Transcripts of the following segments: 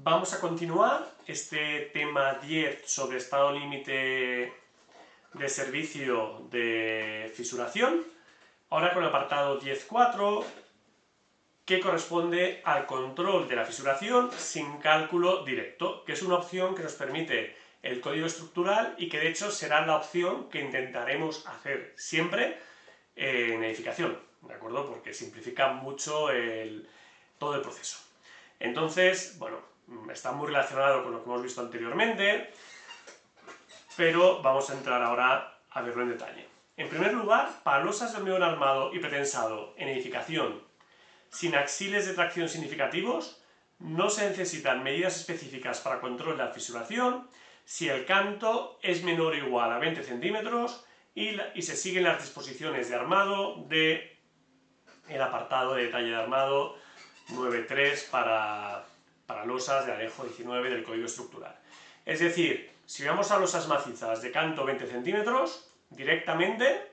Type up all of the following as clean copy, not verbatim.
Vamos a continuar este tema 10 sobre estado límite de servicio de fisuración, ahora con el apartado 10.4, que corresponde al control de la fisuración sin cálculo directo, que es una opción que nos permite el código estructural y que de hecho será la opción que intentaremos hacer siempre en edificación, ¿de acuerdo? Porque simplifica mucho todo el proceso. Entonces, bueno, está muy relacionado con lo que hemos visto anteriormente, pero vamos a entrar ahora a verlo en detalle. En primer lugar, para losas de hormigón armado y pretensado en edificación sin axiles de tracción significativos, no se necesitan medidas específicas para control de la fisuración si el canto es menor o igual a 20 centímetros y se siguen las disposiciones de armado del apartado de detalle de armado 9.3 para losas de anejo 19 del código estructural. Es decir, si vamos a losas macizas de canto 20 centímetros, directamente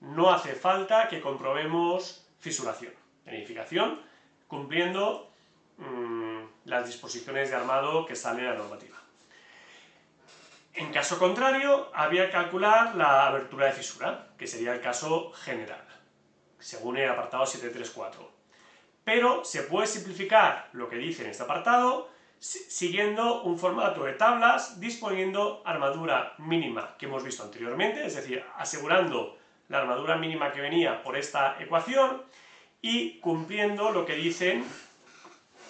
no hace falta que comprobemos fisuración en edificación, cumpliendo las disposiciones de armado que salen en la normativa. En caso contrario, habría que calcular la abertura de fisura, que sería el caso general, según el apartado 734. Pero se puede simplificar lo que dice en este apartado siguiendo un formato de tablas, disponiendo armadura mínima que hemos visto anteriormente, es decir, asegurando la armadura mínima que venía por esta ecuación y cumpliendo lo que dicen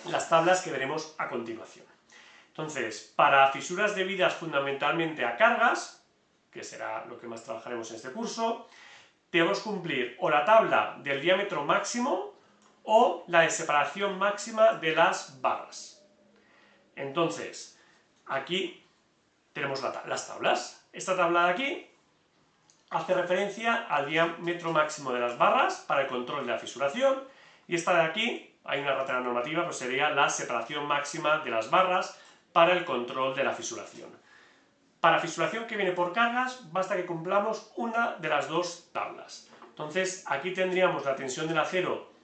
las tablas que veremos a continuación. Entonces, para fisuras debidas fundamentalmente a cargas, que será lo que más trabajaremos en este curso, debemos cumplir o la tabla del diámetro máximo o la de separación máxima de las barras. Entonces, aquí tenemos las tablas. Esta tabla de aquí hace referencia al diámetro máximo de las barras para el control de la fisuración, y esta de aquí, hay una rata normativa, pues sería la separación máxima de las barras para el control de la fisuración. Para fisuración que viene por cargas, basta que cumplamos una de las dos tablas. Entonces, aquí tendríamos la tensión del acero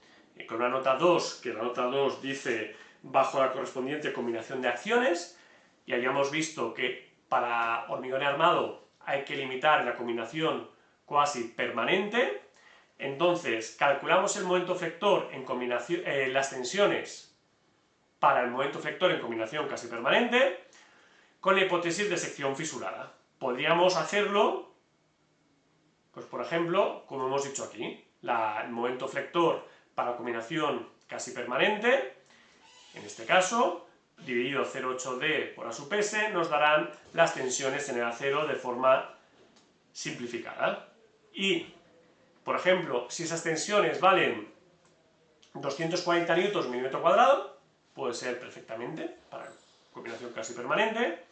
con una nota 2, que la nota 2 dice bajo la correspondiente combinación de acciones, y habíamos visto que para hormigón armado hay que limitar la combinación cuasi permanente. Entonces, calculamos el momento flector en combinación, las tensiones para el momento flector en combinación casi permanente, con la hipótesis de sección fisurada. Podríamos hacerlo, pues por ejemplo, como hemos dicho aquí, el momento flector para combinación casi permanente, en este caso, dividido 0,8D por A sub S, nos darán las tensiones en el acero de forma simplificada. Y, por ejemplo, si esas tensiones valen 240 newtons milímetro cuadrado, puede ser perfectamente para combinación casi permanente.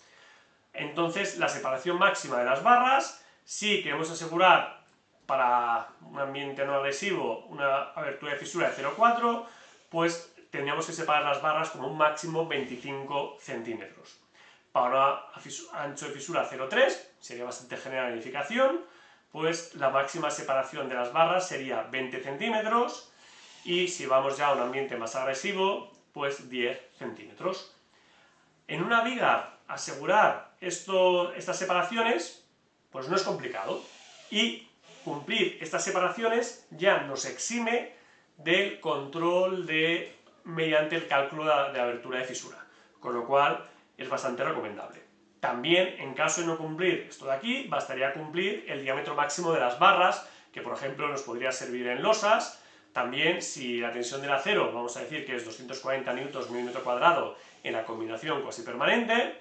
Entonces, la separación máxima de las barras, si queremos asegurar para un ambiente no agresivo una abertura de fisura de 0,4, pues tendríamos que separar las barras como un máximo 25 centímetros. Para un ancho de fisura 0,3, sería bastante general en edificación, pues la máxima separación de las barras sería 20 centímetros, y si vamos ya a un ambiente más agresivo, pues 10 centímetros. En una viga, asegurar estas separaciones, pues no es complicado, y cumplir estas separaciones ya nos exime del control mediante el cálculo de abertura de fisura, con lo cual es bastante recomendable. También, en caso de no cumplir esto de aquí, bastaría cumplir el diámetro máximo de las barras, que por ejemplo nos podría servir en losas. También, si la tensión del acero, vamos a decir que es 240 newtons milímetro cuadrado en la combinación cuasi permanente,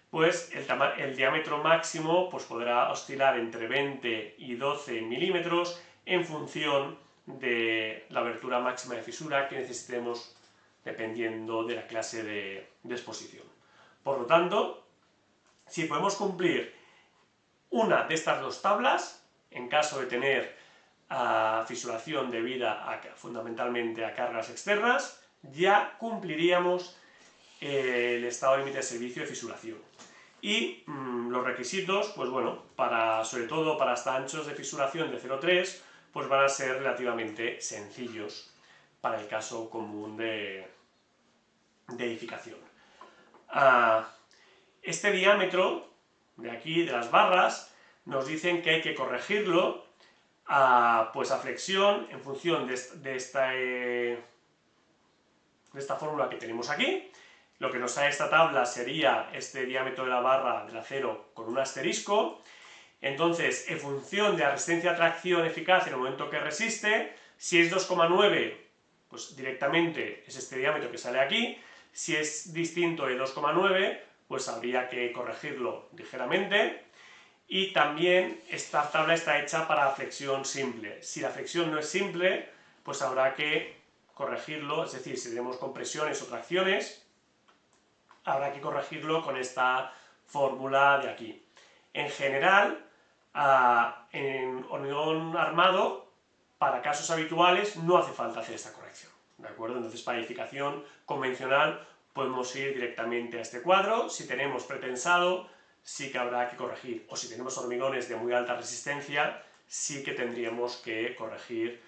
pues el diámetro máximo pues podrá oscilar entre 20 y 12 milímetros en función de la abertura máxima de fisura que necesitemos dependiendo de la clase de exposición. Por lo tanto, si podemos cumplir una de estas dos tablas, en caso de tener fisuración debida fundamentalmente a cargas externas, ya cumpliríamos el estado límite de servicio de fisuración. Y los requisitos, pues bueno, sobre todo para hasta anchos de fisuración de 0,3, pues van a ser relativamente sencillos para el caso común de edificación. Este diámetro de aquí, de las barras, nos dicen que hay que corregirlo pues a flexión en función de esta fórmula que tenemos aquí. Lo que nos da esta tabla sería este diámetro de la barra del acero con un asterisco. Entonces, en función de la resistencia a tracción eficaz en el momento que resiste, si es 2,9, pues directamente es este diámetro que sale aquí. Si es distinto de 2,9, pues habría que corregirlo ligeramente. Y también esta tabla está hecha para flexión simple. Si la flexión no es simple, pues habrá que corregirlo, es decir, si tenemos compresiones o tracciones, habrá que corregirlo con esta fórmula de aquí. En general, en hormigón armado, para casos habituales, no hace falta hacer esta corrección, ¿de acuerdo? Entonces, para edificación convencional, podemos ir directamente a este cuadro. Si tenemos pretensado, sí que habrá que corregir, o si tenemos hormigones de muy alta resistencia, sí que tendríamos que corregir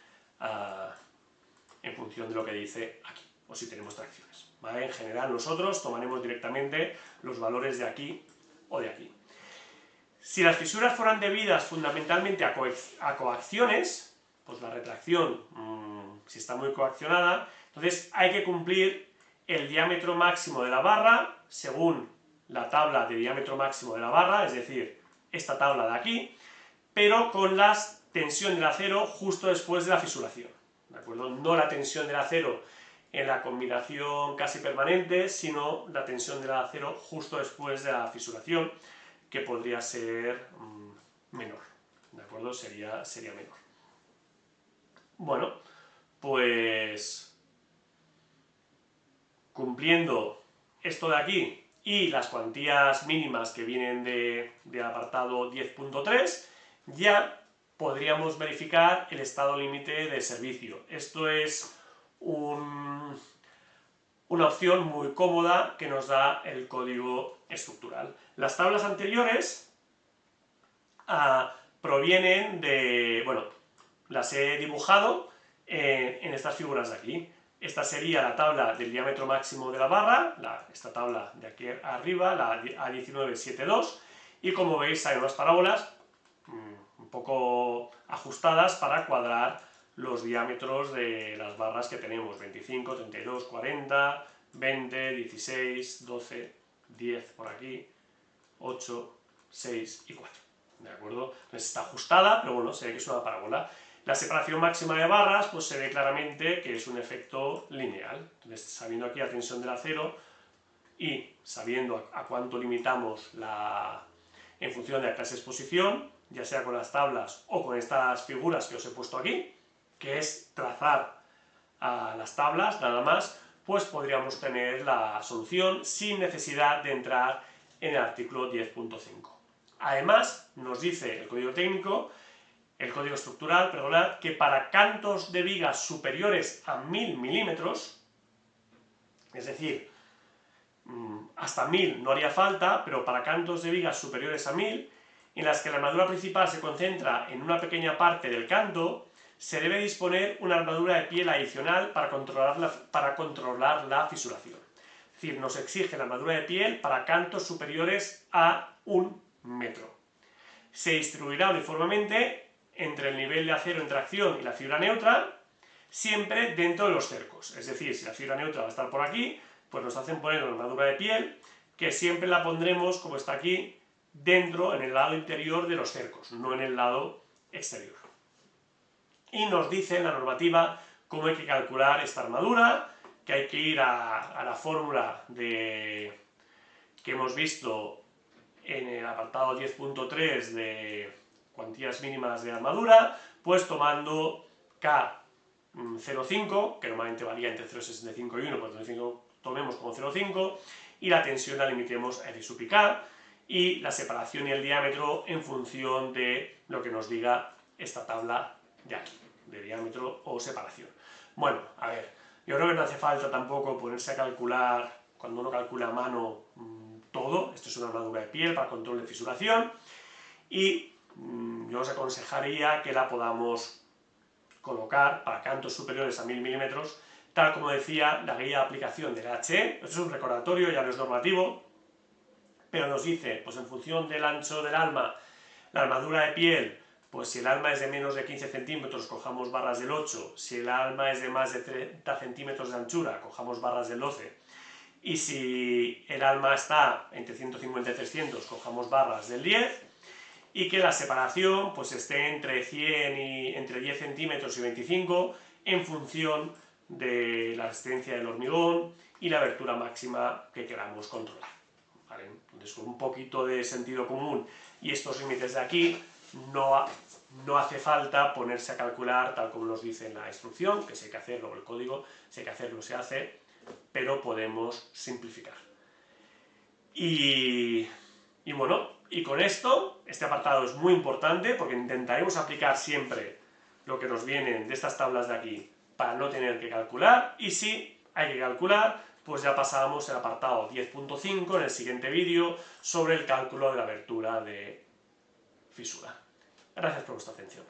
en función de lo que dice aquí, o si tenemos tracciones, ¿vale? En general nosotros tomaremos directamente los valores de aquí o de aquí. Si las fisuras fueran debidas fundamentalmente a coacciones, pues la retracción, si está muy coaccionada, entonces hay que cumplir el diámetro máximo de la barra según la tabla de diámetro máximo de la barra, es decir, esta tabla de aquí, pero con la tensión del acero justo después de la fisuración, ¿de acuerdo? No la tensión del acero en la combinación casi permanente, sino la tensión del acero justo después de la fisuración, que podría ser menor, ¿de acuerdo? Sería menor. Bueno, pues cumpliendo esto de aquí y las cuantías mínimas que vienen del apartado 10.3, ya podríamos verificar el estado límite de servicio. Esto es una opción muy cómoda que nos da el código estructural. Las tablas anteriores provienen de, bueno, las he dibujado en estas figuras de aquí. Esta sería la tabla del diámetro máximo de la barra, esta tabla de aquí arriba, la A1972, y como veis hay unas parábolas un poco ajustadas para cuadrar los diámetros de las barras que tenemos, 25, 32, 40, 20, 16, 12, 10 por aquí, 8, 6 y 4. ¿De acuerdo? Entonces está ajustada, pero bueno, se ve que es una parábola. La separación máxima de barras, pues se ve claramente que es un efecto lineal. Entonces, sabiendo aquí la tensión del acero y sabiendo a cuánto limitamos en función de la clase de exposición, ya sea con las tablas o con estas figuras que os he puesto aquí, que es trazar las tablas nada más, pues podríamos tener la solución sin necesidad de entrar en el artículo 10.5. Además, nos dice el código técnico, el código estructural, perdonad, que para cantos de vigas superiores a 1000 milímetros, es decir, hasta 1000 no haría falta, pero para cantos de vigas superiores a 1000, en las que la armadura principal se concentra en una pequeña parte del canto, se debe disponer una armadura de piel adicional para controlar la fisuración. Es decir, nos exige la armadura de piel para cantos superiores a 1 metro. Se distribuirá uniformemente entre el nivel de acero en tracción y la fibra neutra, siempre dentro de los cercos. Es decir, si la fibra neutra va a estar por aquí, pues nos hacen poner una armadura de piel, que siempre la pondremos, como está aquí, dentro, en el lado interior de los cercos, no en el lado exterior. Y nos dice en la normativa cómo hay que calcular esta armadura, que hay que ir a la fórmula que hemos visto en el apartado 10.3 de cuantías mínimas de armadura, pues tomando K0,5, que normalmente varía entre 0,65 y 1, pues 0,5 tomemos como 0,5, y la tensión la limitemos a F sub K, y la separación y el diámetro en función de lo que nos diga esta tabla de aquí, de diámetro o separación. Bueno, a ver, yo creo que no hace falta tampoco ponerse a calcular, cuando uno calcula a mano, todo. Esto es una armadura de piel para control de fisuración, y yo os aconsejaría que la podamos colocar para cantos superiores a 1000 milímetros, tal como decía la guía de aplicación del HE. Esto es un recordatorio, ya no es normativo, pero nos dice, pues en función del ancho del alma, la armadura de piel, pues si el alma es de menos de 15 centímetros, cojamos barras del 8, si el alma es de más de 30 centímetros de anchura, cojamos barras del 12, y si el alma está entre 150 y 300, cojamos barras del 10, y que la separación pues esté entre 100 y entre 10 centímetros y 25 en función de la resistencia del hormigón y la abertura máxima que queramos controlar. ¿Vale? Entonces, con un poquito de sentido común y estos límites de aquí, no hace falta ponerse a calcular tal como nos dice en la instrucción, que si hay que hacerlo, o el código, si hay que hacerlo, se hace, pero podemos simplificar. Y bueno, y con esto, este apartado es muy importante porque intentaremos aplicar siempre lo que nos vienen de estas tablas de aquí para no tener que calcular, y si hay que calcular, pues ya pasamos al apartado 10.5 en el siguiente vídeo sobre el cálculo de la abertura de fisura. Gracias por vuestra atención.